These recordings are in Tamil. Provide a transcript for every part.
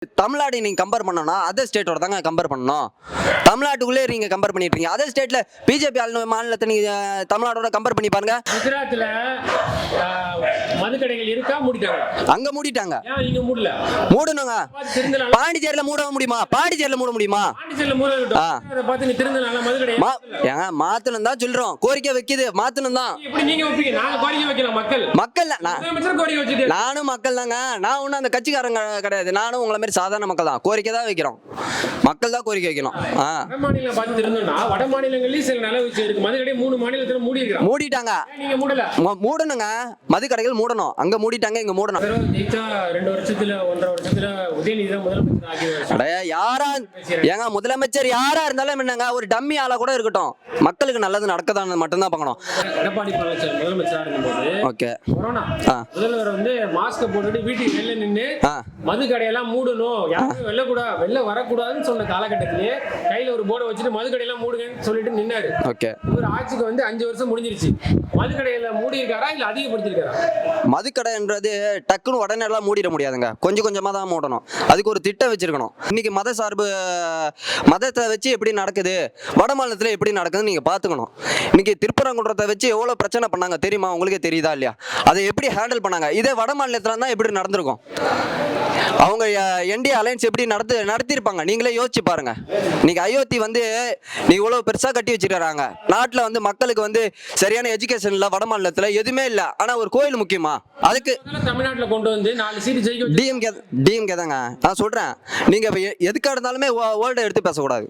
தமிழ்நாடு நீங்க கம்பேர் பண்ணோம்னா அதர் ஸ்டேட்டோட தாங்க கம்பேர் பண்ணணும். தமிழ்நாட்டுக்குள்ளே நீங்க கம்பேர் பண்ணிட்டு இருக்கீங்க. அதர் ஸ்டேட்ல பிஜேபி ஆளுநர் மாநிலத்தை நீங்க தமிழ்நாடோட கம்பேர் பண்ணி பாருங்க. குஜராத்ல மதுக்கடைகள் இருக்கா? மூடிட்டாங்க. அங்க மூடிட்டாங்க. ஏன் இங்க மூடல? மூடணுங்க. பாண்டிச்சேரியில மூட முடியுமா? பாண்டிச்சேரியில மூட முடியுமா? பாண்டிச்சேரியில மூட விட்டோம். அதை பார்த்து நீ திருந்தனால மதுக்கடை ஏங்க மாத்தணும் தான் சொல்றோம். கோரிக்கை வைக்குது மாத்தணும் தான். எப்படி நீங்க வைப்பீங்க? நாங்க கோரிக்கை வைக்கலாம். மக்கள் கோரிக்கை வச்சுட்டு நானும் மக்கள் தாங்க. நான் ஒன்னும் அந்த கட்சிக்காரங்க கிடையாது. நானும் உங்களை மாதிரி சாதாரண மக்கள் தான். கோரிக்கை தான் வைக்கிறோம். மக்கள் தான் கோரிக்கை வைக்கணும். வட மாநிலம் பார்த்து திருந்தோம்னா வட மாநிலங்கள்லயும் சில நல்ல விஷயம் இருக்கு. மதுக்கடை 3 மாநிலத்துல மூடிட்டாங்க. நீங்க மூடல. மூடணுங்க. மதுக்கடைகள் மூடணும். அங்க மூடிட்டாங்க, இங்க மூடணும். 2 வருஷத்துல 1.5 வருஷத்துல உதயநிதி தான் முதலமைச்சர் ஆகிடுவார். யாரா ஏங்க முதலமைச்சர் யாரா இருந்தாலும் என்னங்க, ஒரு டம்மி ஆளா கூட இருக்கட்டும், மக்களுக்கு நல்லது நடக்கதான் மட்டும்தான் பார்க்கணும். எடப்பாடி பழனிசாமி முதலமைச்சரா இருக்கும்போது ஓகே கொரோனா முதல்வர் வந்து மாஸ்க் போட்டுட்டு வீட்டுக்கு வெளில நின்று மதுக்கடையெல்லாம் மூடணும், யாரும் வெளில வரக்கூடாதுன்னு சொன்ன காலகட்டத்திலேயே கையில ஒரு போர்டை வச்சுட்டு மதுக்கடையெல்லாம் மூடுங்கன்னு சொல்லிட்டு நின்னாரு. ஓகே, இவர் ஆட்சிக்கு வந்து 5 வருஷம் முடிஞ்சிருச்சு. மதுக்கடையில மூடி இருக்காரா இல்ல அதிகப்படுத்திருக்காரா? மதுக்கடைன்றது டக்குன்னு உடனே எல்லாம் மூடிட முடியாதுங்க. கொஞ்சம் கொஞ்சமா தான் மூடணும். அதுக்கு ஒரு திட்டம் வச்சிருக்கணும். இன்னைக்கு மத சார்பு மதத்தை வச்சு எப்படி நடக்குது, வட மாநிலத்தில் எப்படி நடக்குதுன்னு நீங்க பாத்துக்கணும். இன்னைக்கு திருப்பரங்குன்றத்தை வச்சு எவ்வளவு பிரச்சனை பண்ணாங்க தெரியுமா? உங்களுக்கே தெரியுதா இல்லையா? அதை எப்படி ஹேண்டில் பண்ணாங்க? இதே வட மாநிலத்துல தான் எப்படி நடந்திருக்கும்? அவங்க என்டிஏ அலையன்ஸ் எப்படி நடத்திருப்பாங்க? நீங்களே யோசிச்சு பாருங்க. இன்னைக்கு அயோத்தி வந்து நீ இவ்வளவு பெருசா கட்டி வச்சிருக்காங்க. நாட்டுல வந்து மக்களுக்கு வந்து சரியான எஜுகேஷன் இல்ல, வட மாநிலத்துல எதுவுமே இல்ல. ஆனா ஒரு கோயில் முக்கியமா? அதுக்கு தமிழ்நாட்டுல கொண்டு வந்து 4 சீட் ஜெயிக்க டிஎம்கே தாங்க. நான் சொல்றேன், நீங்க எதுக்கா இருந்தாலுமே வேர்ல்ட எடுத்து பேசக்கூடாது.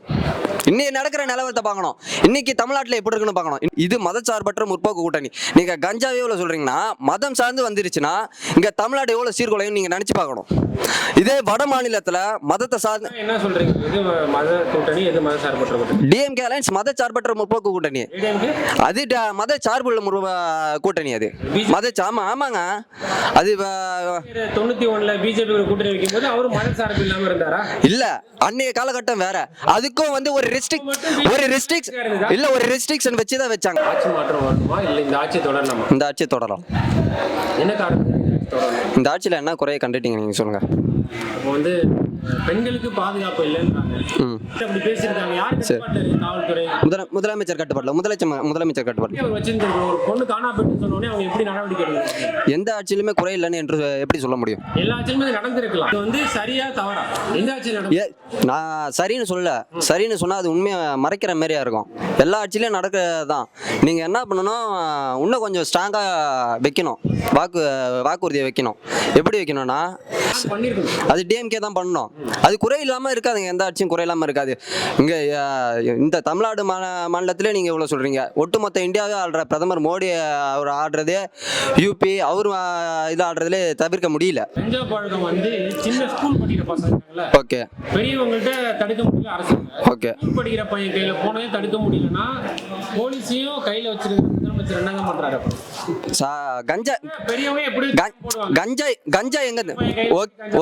இன்னைக்கு நடக்கிற நிலவரத்தை பார்க்கணும். இன்னைக்கு தமிழ்நாட்டில் எப்படி இருக்குன்னு பார்க்கணும். இது மதச்சார்பற்ற முற்போக்கு கூட்டணி. நீங்க கஞ்சாவே எவ்வளவு சொல்றீங்கன்னா, மதம் சார்ந்து வந்துருச்சுன்னா இங்க தமிழ்நாடு எவ்வளவு சீர்குலையும் நீங்க நினைச்சு பார்க்கணும். இதே வட மாநிலத்துல மதத்தை சார்ந்து என்ன சொல்றீங்க? இது மத கூட்டணி, இது மதச்சார்பற்ற கூட்டணி. டிஎம்கே அலையன்ஸ் மதச்சார்பற்ற முற்போக்கு கூட்டணி. அது மத சார்புள்ள கூட்டணி. அது ஆமாங்க. அது 91ல பிஜேபி ஒரு கூட்டணி வைக்கும்போது அவரு மத சார்பு இல்லாம இருந்தாரா? இல்ல, அன்னைய காலகட்டம் வேற. அதுக்கும் வந்து ஒரு ரெஸ்ட்ரிக்ஷன் வச்சு தான் வச்சாங்க. ஆட்சி மாற்றம் வருமா இல்ல இந்த ஆட்சி தொடரலாமா? இந்த ஆட்சி தொடரும். என்ன காரணம்? இந்த ஆட்சியில என்ன குறைய கண்டுட்டீங்க நீங்க சொல்லுங்க. அப்போ வந்து பெண்களுக்கு பாதுகாப்பு இல்லைன்றாங்க. அப்படி பேசியிருக்காங்க. யார் கட்டுப்பாடு? காவல்துறை. முதலமைச்சர் கட்டுப்பாடுல. முதலமைச்சர் கட்டுப்பாடு வச்சிருக்காங்க. ஒரு பொண்ணு காணா போயிட்டு சொன்னோடனே அவங்க எப்படி நடவடிக்கை எடுக்கணும்? எந்த ஆட்சியிலுமே குறை இல்லைன்னு என்று எப்படி சொல்ல முடியும்? எல்லா ஆட்சியிலுமே நடந்திருக்கலாம். இது வந்து சரியா தவறா? எந்த ஆட்சியில் நான் சரின்னு சொல்லல. சரின்னு சொன்னா அது உண்மையை மறைக்கிற மாதிரியா இருக்கும். எல்லா ஆட்சியிலையும் நடக்கிறதான். நீங்க என்ன பண்ணணும், இன்னும் கொஞ்சம் ஸ்ட்ராங்கா வைக்கணும். வாக்குறுதியை வைக்கணும். எப்படி வைக்கணும்னா, அது டிஎம்கே தான் பண்ணணும். அது குறை இல்லாம இருக்காதுங்க. எந்த ஆட்சியும் குறை இல்லாம இருக்காது. இங்க இந்த தமிழ்நாடு மாநிலத்திலே நீங்க இவ்வளவு சொல்றீங்க. ஒட்டுமொத்த இந்தியாவே ஆடுற பிரதமர் மோடி அவர் ஆடுறதே, யூபி அவர் இது ஆடுறதுல தவிர்க்க முடியல. வந்து சின்ன ஸ்கூல் படிக்கிற பசங்க ஓகே, பெரியவங்கள்ட்ட தடுக்க முடியல அரசு. ஓகே, ஸ்கூல் படிக்கிற பையன் கையில போனதே தடுக்க முடியலன்னா போலீஸையும் கையில வச்சிருக்க முதலமைச்சர் என்னங்க பண்றாரு? கஞ்சா எங்க இருந்து?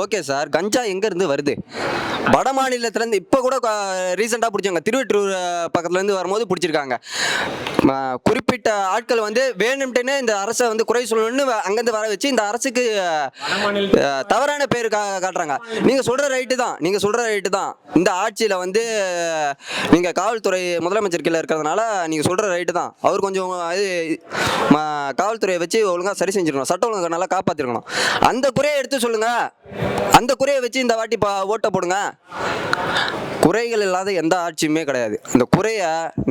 ஓகே சார், கஞ்சா எங்க இருந்து வருது? வட மாநிலத்துல இருந்து. இப்ப கூட ரீசெண்டா பிடிச்சாங்க. திருவெற்றூர் பக்கத்துல இருந்து வரும்போது பிடிச்சிருக்காங்க. குறிப்பிட்ட ஆட்கள் வந்து வேணும்ட்டே இந்த அரசை வந்து குறை சொல்லணும்னு அங்கிருந்து வர வச்சு இந்த அரசுக்கு தவறான பேர் காட்டுறாங்க. நீங்க சொல்ற ரைட்டு தான். இந்த ஆட்சியில வந்து நீங்க காவல்துறை முதலமைச்சர் கீழே இருக்கிறதுனால நீங்க சொல்ற ரைட்டு தான். அவர் கொஞ்சம் காவல்துறையை வச்சு ஒழுங்கா சரி செஞ்சிருக்கணும். சட்டம் ஒழுங்கை நல்லா காப்பாத்திருக்கணும். அந்த குறையை எடுத்து சொல்லுங்க. அந்த குறையை வச்சு இந்த வாட்டி ஓட்ட போடுங்க. குறைகள் இல்லாத எந்த ஆட்சியுமே கிடையாது. இந்த குறைய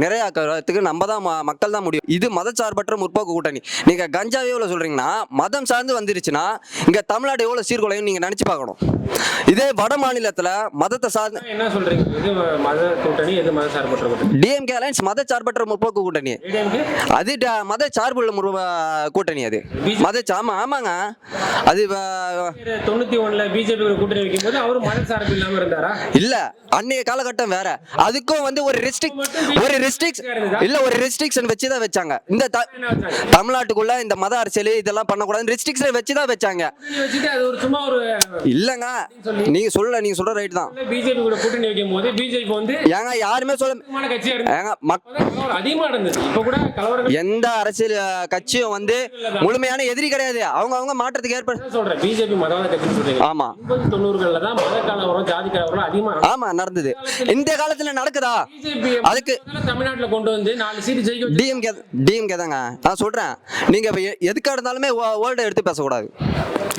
நிறையாக்கிறதுக்கு நம்ம தான் மக்கள் தான் முடியும். இது மதச்சார்பற்ற முற்போக்கு கூட்டணி. நீங்க கஞ்சாவே எவ்வளவு சொல்றீங்கன்னா, மதம் சார்ந்து வந்துருச்சுன்னா இங்க தமிழ்நாடு எவ்வளவு சீர்குலையும் நீங்க நினைச்சு பார்க்கணும். இதே வட மாநிலத்துல மதத்தை சார்ந்து என்ன சொல்றீங்க? இது மத கூட்டணி, இது மதச்சார்பற்ற கூட்டணி. டிஎம்கே அலையன்ஸ் மதச்சார்பற்ற முற்போக்கு கூட்டணி. அது மத சார்புள்ள கூட்டணி. அது ஆமாங்க. அது 91ல பிஜேபி ஒரு கூட்டணி வைக்கும்போது அவரு மத சார்பு இல்லாம இருந்தாரா? இல்ல, அன்னைய காலகட்டம் வேற. அதுக்கும் வந்து ஒரு ரெஸ்ட்ரிக்ஷன் வச்சு தான் வச்சாங்க. இந்த தமிழ்நாட்டுக்குள்ள இந்த மத அரசியல் இதெல்லாம் பண்ணக்கூடாது ரெஸ்ட்ரிக்ஷன் வச்சு தான் வச்சாங்க. இல்லங்க, நீங்க சொல்ற ரைட் தான். பிஜேபி கூட கூட்டணி வைக்கும்போது பிஜேபி வந்து ஏங்க யாருமே எந்த அரசியல் கட்சியும் வந்து முழுமையான எதிரி கிடையாது. அவங்க மாற்றத்துக்கு ஏற்ப சொல்றேன். பிஜேபி மதவாத கட்சி சொல்றீங்க. ஆமா, 90களில் தான் மத மதக்கால வரும் ஜாதி கலவரம் அதிகமா ஆமா நடந்தது. இந்த காலத்துல நடக்குதா? பிஜேபி அதுக்கு தமிழ்நாட்டுல கொண்டு வந்து 4 சீட் ஜெயிக்க டிஎம்கே தாங்க. நான் சொல்றேன், நீங்க எதுக்கா இருந்தாலுமே வேர்ல்ட எடுத்து பேசக்கூடாது.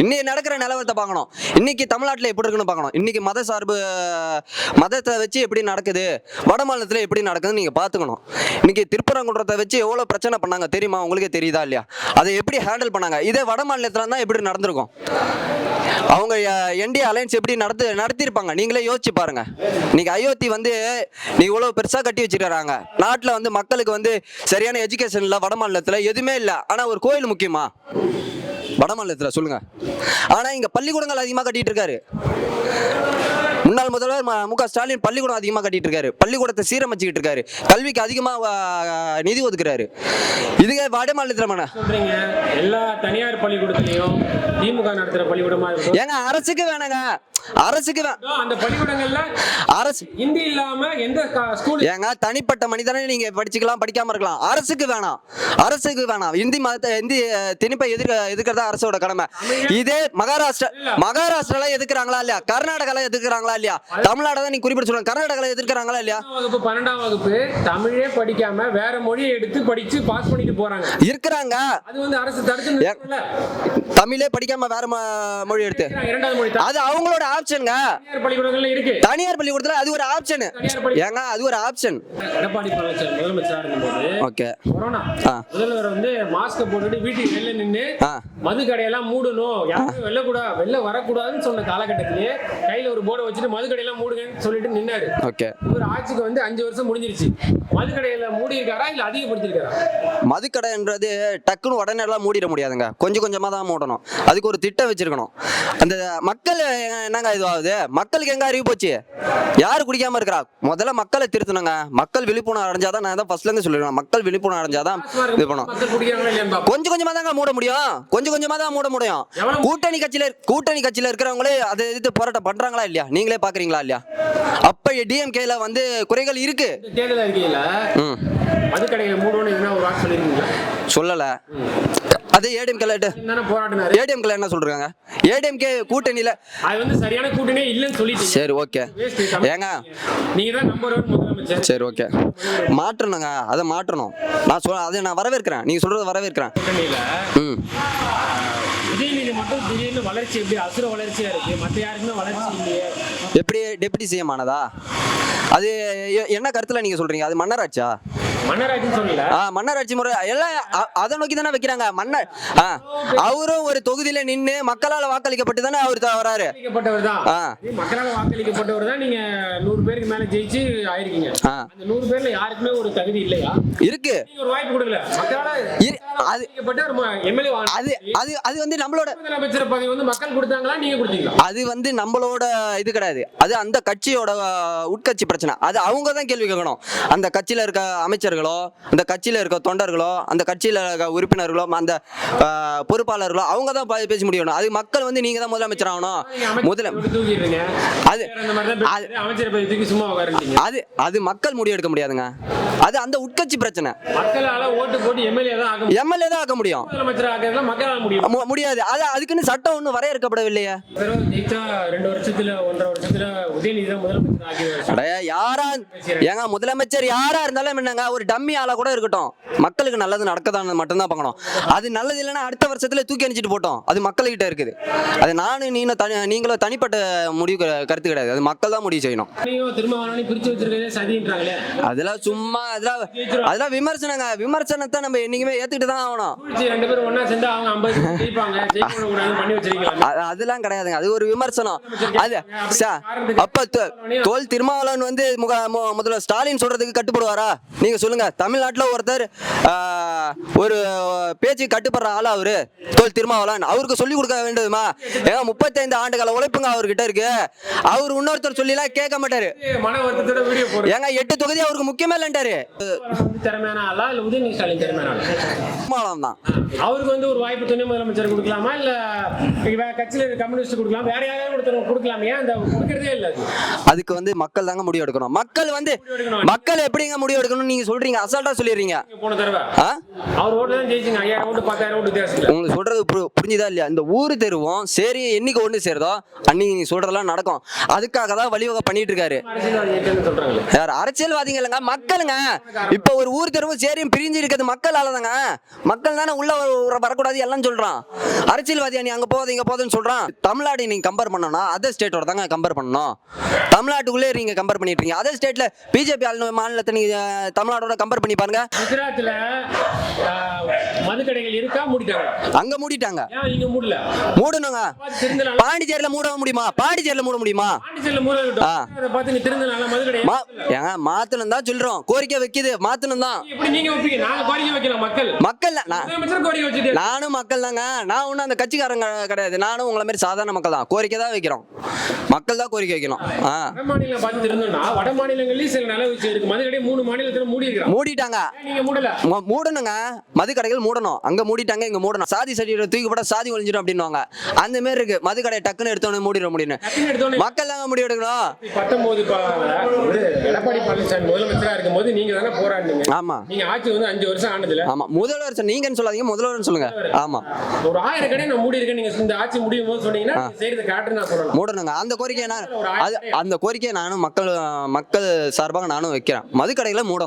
இன்னைக்கு நடக்கிற நிலவரத்தை பார்க்கணும். இன்னைக்கு தமிழ்நாட்டில் எப்படி இருக்குன்னு பார்க்கணும். இன்னைக்கு மத சார்பு மதத்தை வச்சு எப்படி நடக்குது, வட மாநிலத்தில் எப்படி நடக்குதுன்னு நீங்க பார்த்துக்கணும். இன்னைக்கு திருப்பரங்குன்றத்தை வச்சு எவ்வளோ பிரச்சனை பண்ணாங்க தெரியுமா? உங்களுக்கே தெரியுதா இல்லையா? அதை எப்படி ஹேண்டில் பண்ணாங்க? இதே வட மாநிலத்தில் தான் எப்படி நடந்திருக்கும்? அவங்க என்டிஏ அலையன்ஸ் எப்படி நடத்திருப்பாங்க நீங்களே யோசிச்சு பாருங்க. இன்னைக்கு அயோத்தி வந்து நீ இவ்வளோ பெருசாக கட்டி வச்சிருக்காங்க. நாட்டில் வந்து மக்களுக்கு வந்து சரியான எஜுகேஷன் இல்லை, வட மாநிலத்தில் எதுவுமே இல்லை. ஆனால் ஒரு கோயில் முக்கியமா வட மாநிலத்தில் சொல்லுங்க? ஆனால் இங்கே பள்ளிக்கூடங்கள் அதிகமாக கட்டிட்டு இருக்காரு. முன்னாள் முதல்வர் மு.க. ஸ்டாலின் பள்ளிக்கூடம் அதிகமாக கட்டிட்டு இருக்காரு. பள்ளிக்கூடத்தை சீரமைச்சுக்கிட்டு இருக்காரு. கல்விக்கு அதிகமாக நிதி ஒதுக்குறாரு. இதுவே வட மாநிலத்தில் சொல்றீங்க. எல்லா தனியார் பள்ளிக்கூடத்திலையும் திமுக நடத்துற பள்ளிக்கூடமா இருக்கும். ஏங்க அரசுக்கு வேணாங்க, அரசுக்கு அந்த பள்ளிக்கூடங்கள்ல அரசு ஹிந்தி இல்லாம எந்த ஸ்கூல் ஏங்க தனிப்பட்ட மனிதனை நீங்க படிச்சுக்கலாம், படிக்காம இருக்கலாம். அரசுக்கு வேணாம், அரசுக்கு வேணாம். இந்தி மதத்தை இந்தி திணிப்பை எதிர்க்கிறதா அரசோட கடமை. இதே மகாராஷ்டிரால எதிர்க்கிறாங்களா இல்லையா? கர்நாடகால எதிர்க்கிறாங்களா இல்லையா? தமிழ்நாடு தான் நீ குறிப்பிட்டு சொல்லுங்க. கர்நாடகால எதிர்க்கிறாங்களா இல்லையா? 12ஆம் வகுப்பு தமிழே படிக்காம வேற மொழியை எடுத்து படிச்சு பாஸ் பண்ணிட்டு போறாங்க இருக்கிறாங்க. அது வந்து அரசு தடுத்து தமிழே படிக்காம வேற மொழி எடுத்து இரண்டாவது மொழி அது அவங்களோட ஆப்ஷன்ங்க. தனியார் பள்ளிக்கூடங்கள்ல இருக்கு. தனியார் பள்ளிக்கூடத்துல அது ஒரு ஆப்ஷன். ஏங்க அது ஒரு ஆப்ஷன். எடப்பாடி பழனிசாமி முதலமைச்சரா இருக்கும்போது ஓகே கொரோனா முதல்வர் வந்து மாஸ்க் போட்டுட்டு வீட்டுக்கு வெளில நின்னு மது கடையெல்லாம் மூடணும், யாரும் வெளில வரக்கூடாதுன்னு சொன்ன காலகட்டத்திலேயே கையில ஒரு போர்டை வச்சுட்டு மது கடையெல்லாம் மூடுங்கன்னு சொல்லிட்டு நின்னாரு. ஓகே இவர் ஆட்சிக்கு வந்து 5 வருஷம் முடிஞ்சிருச்சு. மது கடையில மூடி இருக்காரா இல்ல அதிகப்படுத்திருக்காரா? மதுக்கடைன்றது டக்குன்னு உடனே எல்லாம் மூடிட முடியாதுங்க. கொஞ்சம் கொஞ்சமா தான் மூடணும். அதுக்கு ஒரு திட்டம் வச்சிருக்கணும். அந்த மக்கள் என்னங்க இதுவாகுது? மக்களுக்கு எங்க அறிவு போச்சு? யாரு குடிக்காம இருக்கிறா? முதல்ல மக்களை திருத்தணுங்க. மக்கள் விழிப்புணர்வு அடைஞ்சாதான், நான் தான் ஃபர்ஸ்ட்ல இருந்து சொல்லிடுவேன், மக்கள் விழிப்புணர்வு அடைஞ்சாதான் இது பண்ணும். கொஞ்சம் கொஞ்சமா தாங்க மூட முடியும். கொஞ்சம் கொஞ்சமா தான் மூட முடியும். கூட்டணி கட்சியில இருக்கிறவங்களே அதை எதிர்த்து போராட்டம் பண்றாங்களா இல்லையா? நீங்களே பாக்குறீங்களா இல்லையா? அப்ப டிஎம்கேல வந்து குறைகள் இருக்கு. தேர்தல் அறிக்கையில மதுக்கடையை மூடணும்னு என்ன ஒரு வார்த்தை சொல்லிருக்கீங்க? சொல்லல. அது ஏடிஎம்கே என்ன சொல்றாங்க? ஏடிஎம்கே கூட்டணியில அது வந்து சரியான கூட்டணியே இல்லன்னு சொல்லிட்டு. சரி ஓகே ஏங்க நீங்க தான் நம்பர் 1 முதலமைச்சர். சரி ஓகே மாற்றணுங்க. அதை மாற்றணும். அதை நான் வரவேற்கிறேன். நீங்க சொல்றது வரவேற்கிறேன். உதயநிதி மட்டும் திடீர்னு வளர்ச்சி எப்படி அசுர வளர்ச்சியா இருக்கு, மற்ற யாருக்குமே வளர்ச்சி இல்லையே. எப்படி டெப்டி சிஎம் ஆனதா? அது என்ன கருத்துல நீங்க சொல்றீங்க? அது மன்னராட்சியா? மன்னராட்சி முறை எல்லாம் அதை நோக்கி தானே வைக்கிறாங்க. மன்னர் அவரும் ஒரு தொகுதியில நின்று மக்களால் வாக்களிக்கப்பட்டு தானே அவர் வராரு. மக்களால் வாக்களிக்கப்பட்டவர் தான். நீங்க 100 பேருக்கு மேல ஜெயிச்சு ஆயிருக்கீங்க. அந்த 100 பேர்ல யாருக்குமே ஒரு தகுதி இல்லையா? இருக்கு. ஒரு வாய்ப்பு கொடுக்கல. அது வந்து நம்மளோட முதலமைச்சர் பதவி வந்து மக்கள் கொடுத்தாங்களா, நீங்க கொடுத்தீங்களா? அது வந்து நம்மளோட இது கிடையாது. அது அந்த கட்சியோட உட்கட்சி பிரச்சனை. அது அவங்க தான் கேள்வி கேட்கணும். அந்த கட்சியில இருக்க அமைச்சர்களோ, அந்த கட்சியில இருக்க தொண்டர்களோ, அந்த கட்சியில இருக்க உறுப்பினர்களோ, அந்த பொறுப்பாளர்களோ அவங்க தான் பேச முடியணும். அது மக்கள் வந்து நீங்க தான் முதலமைச்சர் ஆகணும். அது மக்கள் முடிவு எடுக்க முடியாதுங்க. அது அந்த உட்கட்சி பிரச்சனை. மக்களால ஓட்டு போட்டு எம்எல்ஏ தான் ஆக முடியும். முடியாது. அது அதுக்குன்னு சட்டம் ஒன்றும் வரையறுக்கப்படவில்லையே. 2 வருஷத்துல 1.5 வருஷத்துல உதயநிதி தான் முதலமைச்சர் யாரா ஏங்க முதலமைச்சர் யாரா இருந்தாலும் என்னங்க, ஒரு டம்மி ஆளா கூட இருக்கட்டும், மக்களுக்கு நல்லது நடக்கதான் மட்டும்தான் பார்க்கணும். அது நல்லது இல்லைன்னா அடுத்த வருஷத்துல தூக்கி அணிச்சிட்டு போட்டோம். அது மக்கள்கிட்ட இருக்குது. அது நீங்களும் தனிப்பட்ட முடிவு கருத்து கிடையாது. அது மக்கள் தான் முடிவு செய்யணும். அதெல்லாம் சும்மா அதெல்லாம் விமர்சனங்க. விமர்சனத்தை நம்ம என்னைக்குமே ஏத்துக்கிட்டு தான் ஆகணும். அதெல்லாம் கிடையாதுங்க. அது ஒரு விமர்சனம். அது அப்ப தோல் திருமாவளவன் வந்து முதல்ல ஸ்டாலின் சொல்றதுக்கு கட்டுப்படுவாரா? நீங்க சொல்லுங்க. தமிழ்நாட்டுல ஒருத்தர் ஒரு பேச்சு கட்டுப்படுற ஆளா அவரு தோல் திருமாவளவன்? அவருக்கு சொல்லி கொடுக்க வேண்டுமா? ஏங்க 35 ஆண்டுகால உழைப்புங்க அவர்கிட்ட இருக்கு. அவர் இன்னொருத்தர் சொல்லி எல்லாம் கேட்க மாட்டாரு. ஏங்க 8 தொகுதி அவருக்கு முக்கியமே இல்லன்றாரு. அவருக்கு வந்து ஒரு வாய்ப்பு துணை முதலமைச்சர் கொடுக்கலாமா, இல்ல கட்சியில கம்யூனிஸ்ட் கொடுக்கலாம், வேற யாராவது கொடுக்கலாமே? அந்த கொடுக்கறதே இல்ல. அதுக்கு வந்து மக்கள் தாங்க முடிவு எடுக்கணும். மக்கள் எப்படிங்க முடிவு எடுக்கணும்? நீங்க சொல்றீங்க, அசால்ட்டா சொல்லிடுறீங்க. போன தடவை அவர் ஓட்டு தான் ஜெயிச்சிங்க 5000 ஓட்டு 10000 ஓட்டு வித்தியாசத்துல. உங்களுக்கு சொல்றது புரிஞ்சுதா இல்லையா? இந்த ஊர் தெருவும் சரி என்னைக்கு ஒன்று சேருதோ அன்னைக்கு நீங்க சொல்றதெல்லாம் நடக்கும். அதுக்காக தான் வழிவகை பண்ணிட்டு இருக்காரு. அரசியல்வாதி ஏற்றம்னு சொல்றாங்களே. யார் அரசியல்வாதிங்க இல்லைங்க, மக்களுங்க. இப்ப ஒரு ஊர் தெருவும் சரியும் பிரிஞ்சு இருக்கிறது மக்களால தாங்க. மக்கள் தானே உள்ள வரக்கூடாது எல்லாம் சொல்றான். அரசியல்வாதியா நீ அங்க போகாத இங்க போதுன்னு சொல்றான். தமிழ்நாடு நீங்க கம்பேர் பண்ணணும்னா அதர் ஸ்டேட்டோட தாங்க கம்பேர் பண்ணணும். தமிழ்நாட்டுக்குள்ளே நீங்க கம்பேர் பண்ணிட்டு இருக்கீங்க. அதர் ஸ்டேட்ல பிஜேபி மாநிலத்தை நீங்க தமிழ்நாடோட கம்பேர் பண்ணி பாருங்க. குஜராத்ல மதுக்கடைகள் இருக்கா? மூடிட்டாங்க. அங்க மூடிட்டாங்க. ஏன் இங்க மூடல? மூடணுங்க. திருந்தனால பாண்டிச்சேரியில மூட முடியுமா? பாண்டிச்சேரியில மூட முடியுமா? பாண்டிச்சேரியில மூட விட்டோம். அதை பார்த்து நீ திருந்தனால மதுக்கடை ஏங்க மாத்தணும் தான் சொல்றோம். கோரிக்கை வைக்குது, மாத்தணும் தான். எப்படி நீங்க வைப்பீங்க? நாங்க கோரிக்கை வைக்கலாம். மக்கள் முதலமைச்சர் கோரிக்கை வச்சுட்டு நானும் மக்கள் தாங்க. நான் ஒன்றும் அந்த கட்சிக்காரங்க கிடையாது. நானும் உங்களை மாதிரி சாதாரண மக்கள் தான். கோரிக்கை தான் வைக்கிறோம். மக்கள் தான் கோரிக்கை வைக்கணும். வட மாநிலம் பார்த்து திருந்தோம்னா வட மாநிலங்கள்லயும் சில நல்ல விஷயம் இருக்கு. மதுக்கடை 3 மாநிலத்துல மூடி இருக்கிறாங்க. மூடிட்டாங்க. நீங்க மூடல. மூடணுங்க. மது கடைகள் மூடணும். அங்க மூடிட்டாங்க, இங்க மூடணும். சாதி சட்டியோட தூக்கி போட சாதி ஒழிஞ்சிடும் அப்படின்னுவாங்க. அந்த மாதிரி இருக்கு. மது கடை டக்குன்னு எடுத்தோன்னு மூடிட முடியும். மக்கள் தாங்க முடிவு எடுக்கணும். 19 எடப்பாடி பழனிசாமி முதலமைச்சரா இருக்கும்போது நீங்க தானே போராடுனீங்க. ஆமா. நீங்க ஆட்சி வந்து 5 வருஷம் ஆனதுல. ஆமா. முதல்வர் நீங்கன்னு சொல்லாதீங்க, முதல்வர்னு சொல்லுங்க. ஆமா. ஒரு 1000 கடை நான் மூடி இருக்கேன். நீங்க இந்த ஆட்சி முடியும் போது சொன்னீங்கன்னா செய்யறது காட்டுன்னு நான் சொல்லலாம். மூடணுங்க. அந்த கோரிக்கையை நான் அந்த கோரிக்கையை நானும் மக்கள் சார்பாக நானும் வைக்கிறேன். மது கடைகளை மூடணும்.